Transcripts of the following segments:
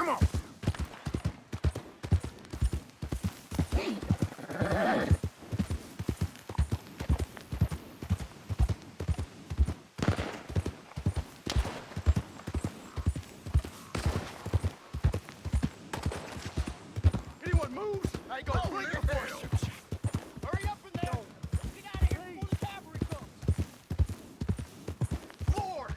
Come on! Anyone moves, I ain't gonna break your force. Hurry up in there! Get out of here before the cavalry comes! Lord!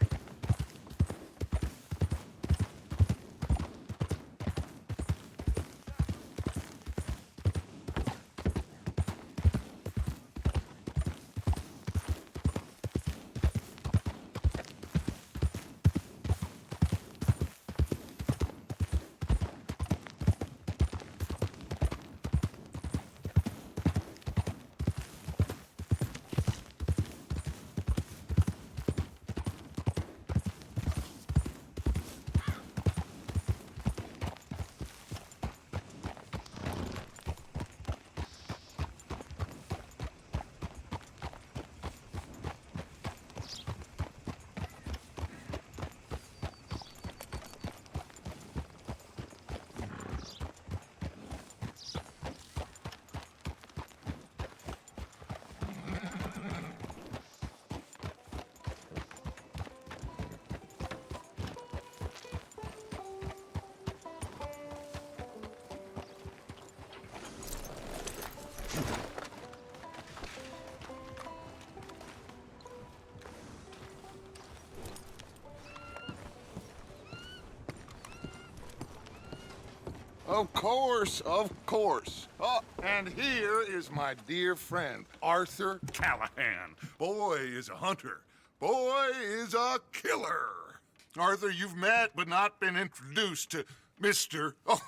Of course, of course. Oh, and here is my dear friend, Arthur Callahan. Boy is a hunter. Boy is a killer. Arthur, you've met but not been introduced to Mr. Oh,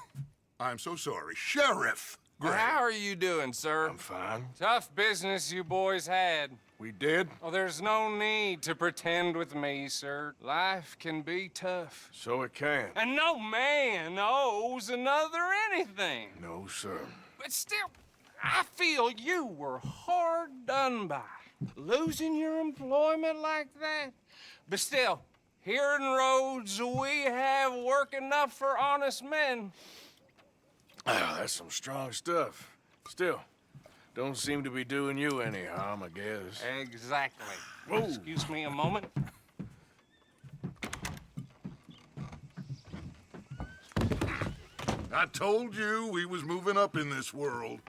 I'm so sorry, Sheriff Gray. How are you doing, sir? I'm fine. Tough business you boys had. We did? Oh, there's no need to pretend with me, sir. Life can be tough. So it can. And no man owes another anything. No, sir. But still, I feel you were hard done by. Losing your employment like that. But still, here in Rhodes, we have work enough for honest men. Ah, that's some strong stuff. Still, don't seem to be doing you any harm, I guess. Exactly. Whoa. Excuse me a moment. I told you we was moving up in this world.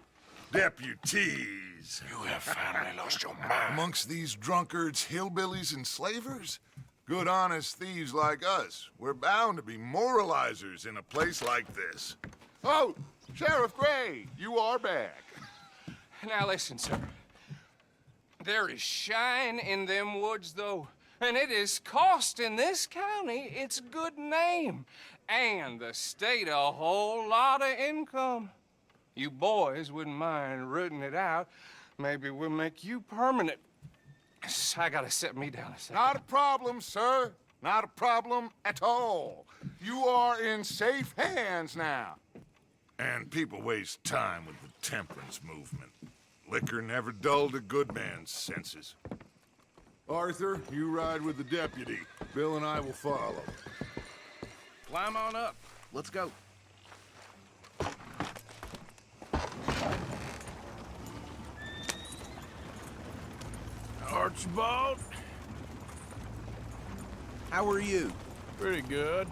Deputies. You have finally lost your mind. Amongst these drunkards, hillbillies, and slavers? Good, honest thieves like us. We're bound to be moralizers in a place like this. Oh, Sheriff Gray, you are back. Now listen, sir. There is shine in them woods, though, and it is costing this county its good name and the state a whole lot of income. You boys wouldn't mind rooting it out. Maybe we'll make you permanent. I gotta set me down a second. Not a problem, sir. Not a problem at all. You are in safe hands now. And people waste time with the temperance movement. Liquor never dulled a good man's senses. Arthur, you ride with the deputy. Bill and I will follow. Climb on up. Let's go. Archibald? How are you? Pretty good.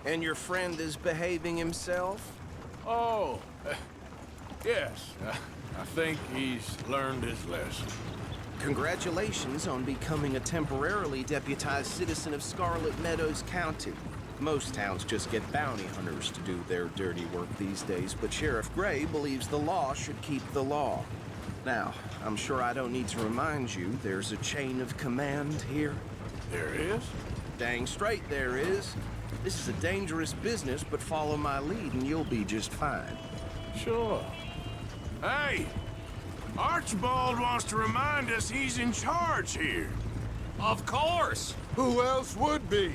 And your friend is behaving himself? Oh, yes. I think he's learned his lesson. Congratulations on becoming a temporarily deputized citizen of Scarlet Meadows County. Most towns just get bounty hunters to do their dirty work these days, but Sheriff Gray believes the law should keep the law. Now, I'm sure I don't need to remind you there's a chain of command here. There is? Dang straight there is. This is a dangerous business, but follow my lead and you'll be just fine. Sure. Hey! Archibald wants to remind us he's in charge here. Of course! Who else would be?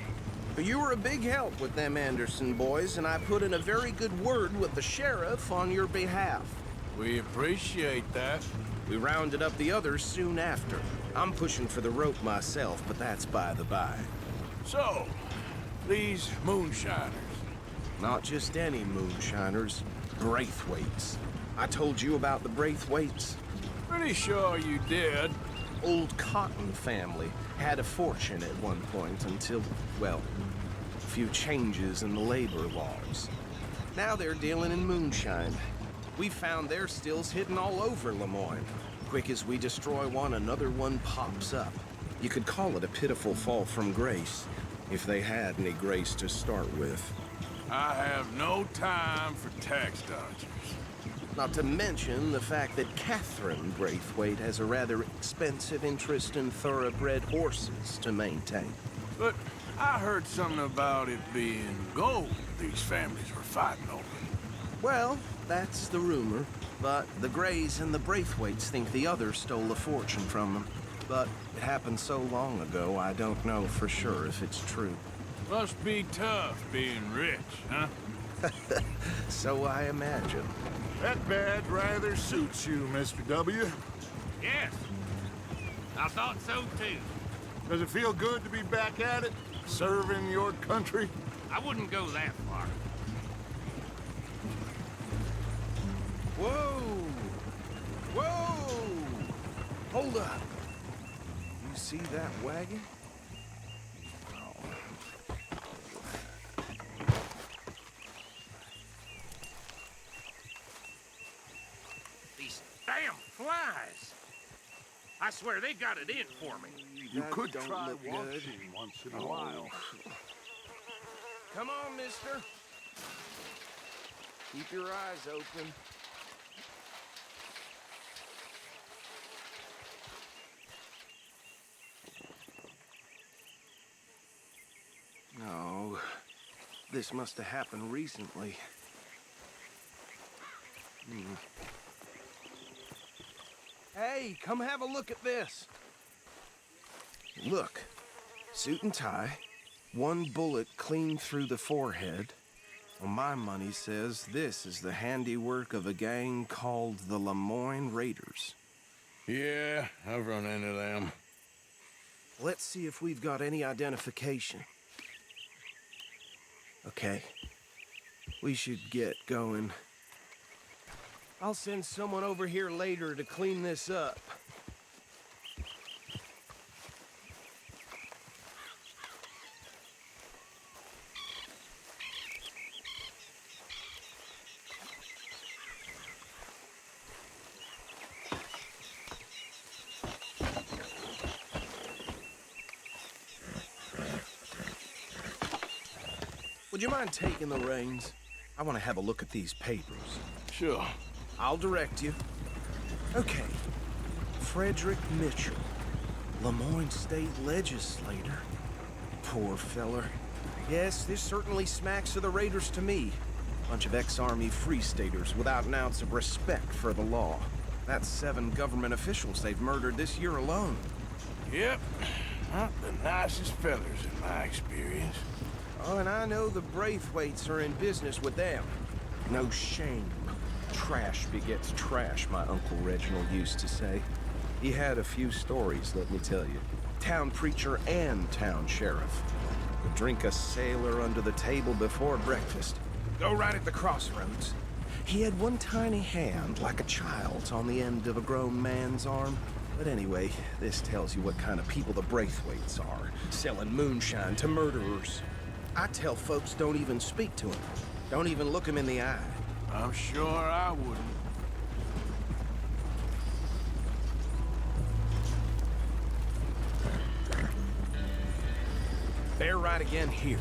You were a big help with them Anderson boys, and I put in a very good word with the sheriff on your behalf. We appreciate that. We rounded up the others soon after. I'm pushing for the rope myself, but that's by the by. So, these moonshiners, Not just any moonshiners, Braithwaites. I told you about the Braithwaites? Pretty sure you did. Old Cotton family had a fortune at one point until, well, a few changes in the labor laws. Now they're dealing in moonshine. We found their stills hidden all over Lemoyne. Quick as we destroy one, another one pops up. You could call it a pitiful fall from grace, if they had any grace to start with. I have no time for tax dodgers. Not to mention the fact that Catherine Braithwaite has a rather expensive interest in thoroughbred horses to maintain. But I heard something about it being gold these families were fighting over. Well, that's the rumor. But the Greys and the Braithwaites think the others stole a fortune from them. But it happened so long ago, I don't know for sure if it's true. Must be tough being rich, huh? So I imagine. That badge rather suits you, Mr. W. Yes. I thought so too. Does it feel good to be back at it, serving your country? I wouldn't go that far. Whoa! Whoa! Hold up. You see that wagon? These damn flies. I swear they got it in for me. You That could don't try look good. washing once in a while. Come on, mister. Keep your eyes open. No, this must have happened recently. Hey, come have a look at this. Look, suit and tie, one bullet clean through the forehead. Well, my money says this is the handiwork of a gang called the Lemoyne Raiders. Yeah, I've run into them. Let's see if we've got any identification. Okay. We should get going. I'll send someone over here later to clean this up. Would you mind taking the reins? I want to have a look at these papers. Sure. I'll direct you. Okay. Frederick Mitchell, Lemoyne State Legislator. Poor feller. Yes, this certainly smacks of the Raiders to me. Bunch of ex-Army Free Staters without an ounce of respect for the law. That's 7 government officials they've murdered this year alone. Yep. Not the nicest fellers in my experience. Oh, and I know the Braithwaites are in business with them. No shame. Trash begets trash, my Uncle Reginald used to say. He had a few stories, let me tell you. Town preacher and town sheriff. Would drink a sailor under the table before breakfast. Go right at the crossroads. He had one tiny hand, like a child's, on the end of a grown man's arm. But anyway, this tells you what kind of people the Braithwaites are. Selling moonshine to murderers. I tell folks don't even speak to him. Don't even look him in the eye. I'm sure I wouldn't. They're right again here.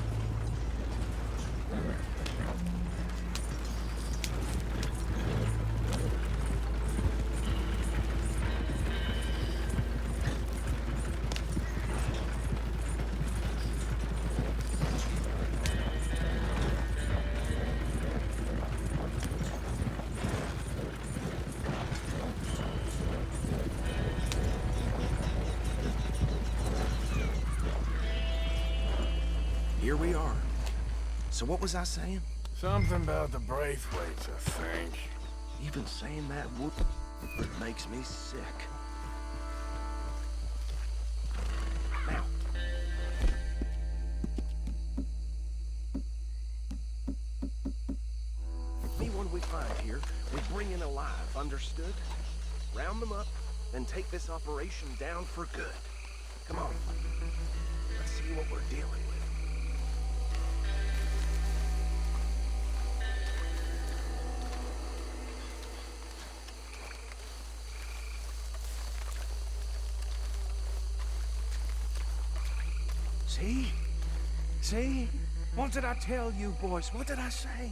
Here we are. So what was I saying? Something about the Braithwaites, I think. Even saying that would makes me sick. Now. bring in alive, understood? Round them up, then take this operation down for good. Come on. Let's see what we're dealing with. See? See? What did I tell you, boys? What did I say?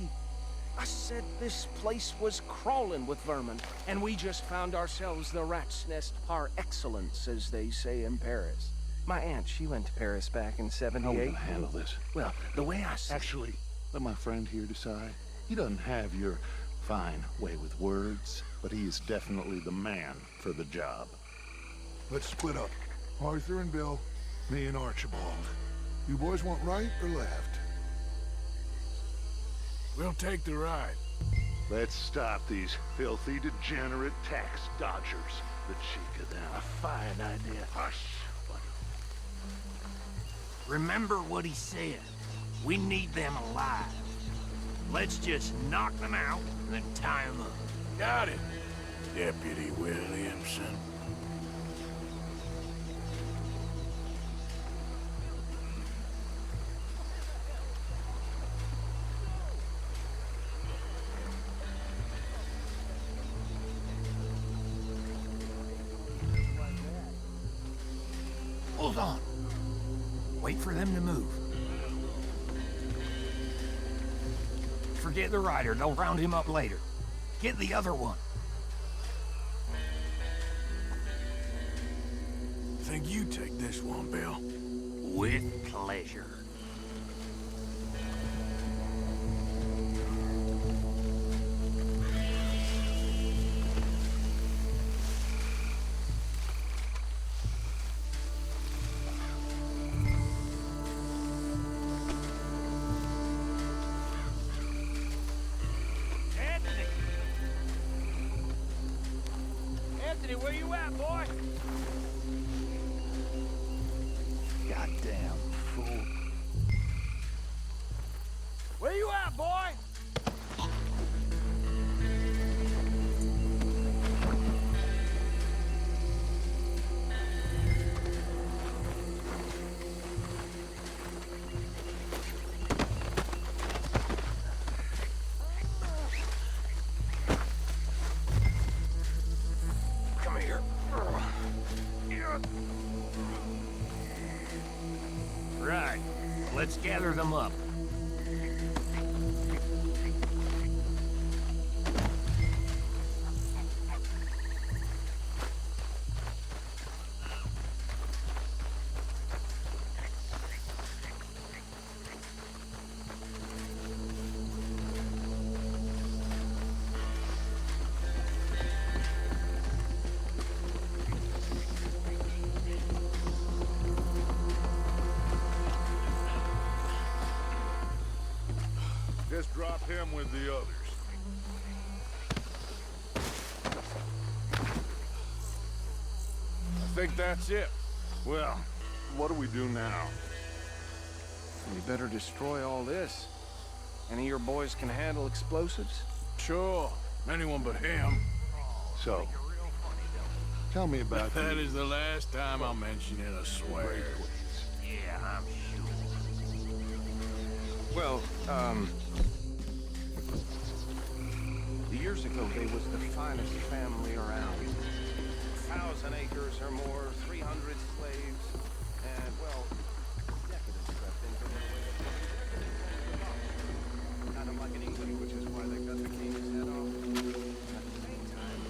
I said this place was crawling with vermin, and we just found ourselves the rat's nest par excellence, as they say in Paris. My aunt, she went to Paris back in '78. How are we gonna handle this? Well, the way I see Actually, let my friend here decide. He doesn't have your fine way with words, but he is definitely the man for the job. Let's split up. Arthur and Bill, me and Archibald. You boys want right or left? We'll take the ride. Let's stop these filthy, degenerate tax dodgers. The cheek of them. A fine idea. Hush. Remember what he said. We need them alive. Let's just knock them out and then tie them up. Got it, Deputy Williamson. Hold on. Wait for them to move. Forget the rider. They'll round him up later. Get the other one. Think you take this one, Bill? With pleasure. Anthony, where you at, boy? Goddamn fool. Where you at, boy? Come here. Right. Let's gather them up. Just drop him with the others. I think that's it. Well, what do we do now? We better destroy all this. Any of your boys can handle explosives? Sure. Anyone but him. So, tell me about That the is the last time I'm mentioning a swear. Great Plains. Yeah, I'm sure. Well, years ago, they was the finest family around. 1,000 acres or more, 300 slaves, and, well, decadence crept into their way of life. Kind of like in England, which is why they cut the king's head off. At the same time,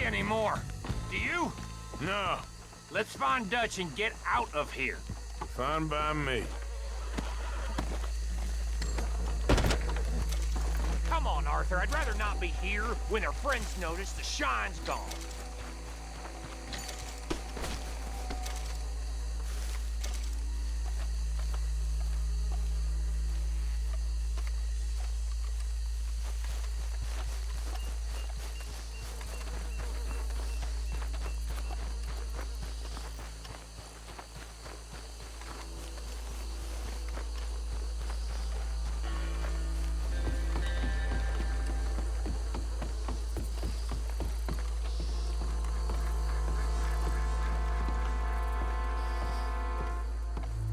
anymore. Do you? No, Let's find Dutch and get out of here. fine by me. Come on, Arthur. I'd rather not be here when their friends notice the shine's gone.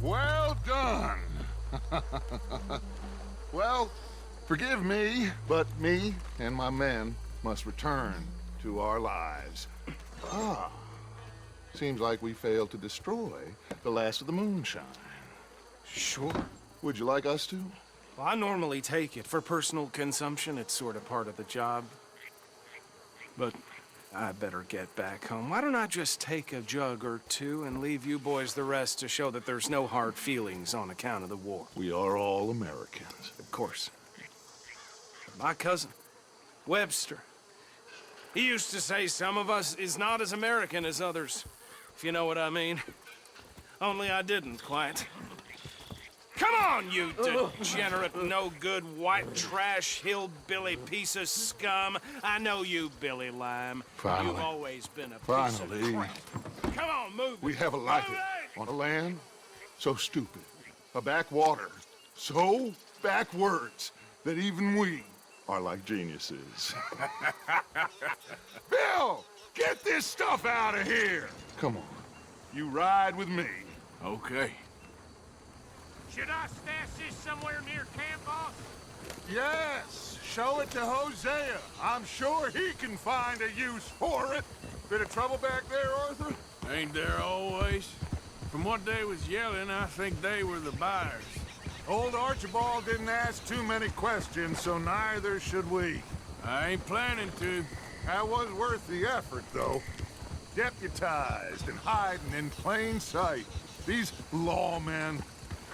Well done. Well, forgive me, but me and my men must return to our lives. Seems like we failed to destroy the last of the moonshine. Sure. Would you like us to? Well, I normally take it. For personal consumption, it's sort of part of the job. But I better get back home. Why don't I just take a jug or two and leave you boys the rest to show that there's no hard feelings on account of the war? We are all Americans. Of course. My cousin, Webster, he used to say some of us is not as American as others, if you know what I mean. Only I didn't quite. Come on, you degenerate, no-good, white trash, hillbilly piece of scum. I know you, Billy Lime. Finally. You've always been a piece Finally. of crap. Come on, move We it. haven't liked Move it. On a land so stupid, a backwater so backwards that even we are like geniuses. Bill, get this stuff out of here! Come on, you ride with me. Okay. Should I stash this somewhere near camp, boss? Yes, show it to Hosea. I'm sure he can find a use for it. Bit of trouble back there, Arthur? Ain't there always? From what they was yelling, I think they were the buyers. Old Archibald didn't ask too many questions, so neither should we. I ain't planning to. That was worth the effort, though. Deputized and hiding in plain sight. These lawmen,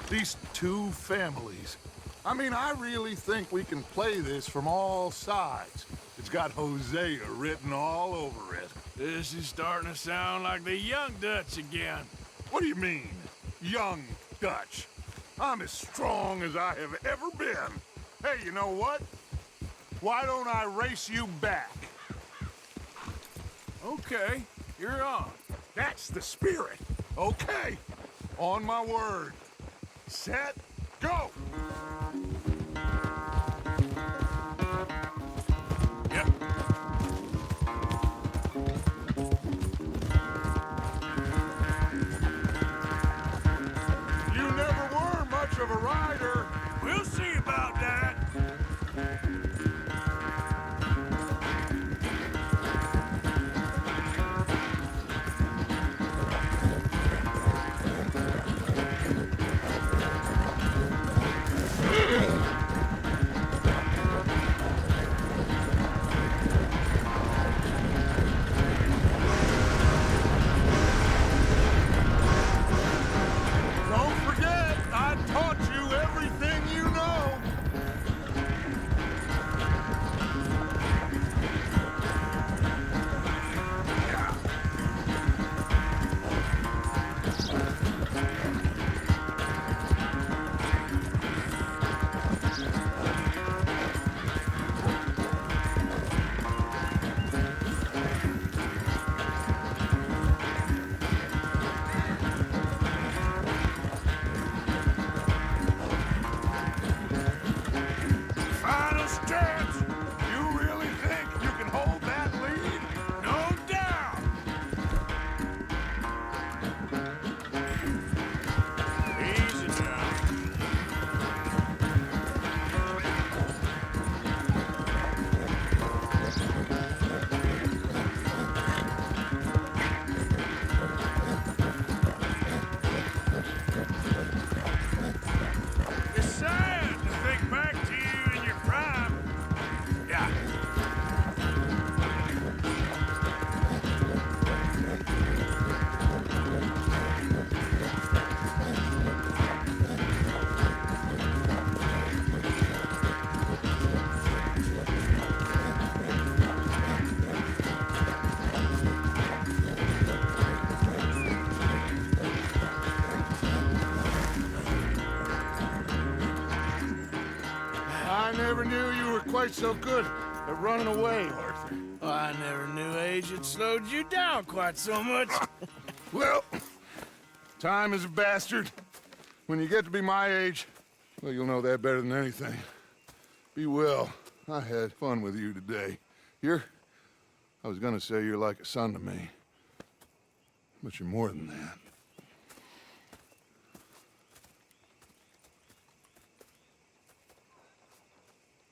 these two families. I mean, I really think we can play this from all sides. It's got Hosea written all over it. This is starting to sound like the young Dutch again. What do you mean, young Dutch? I'm as strong as I have ever been. Hey, you know what? Why don't I race you back? Okay, you're on. That's the spirit. Okay, on my word. Set, go! Yep. You never were much of a rider. We'll see about that. never knew you were quite so good at running away, Arthur. Oh, I never knew age had slowed you down quite so much. Well, time is a bastard. When you get to be my age, well, you'll know that better than anything. Be well. I had fun with you today. I was gonna say you're like a son to me, but you're more than that.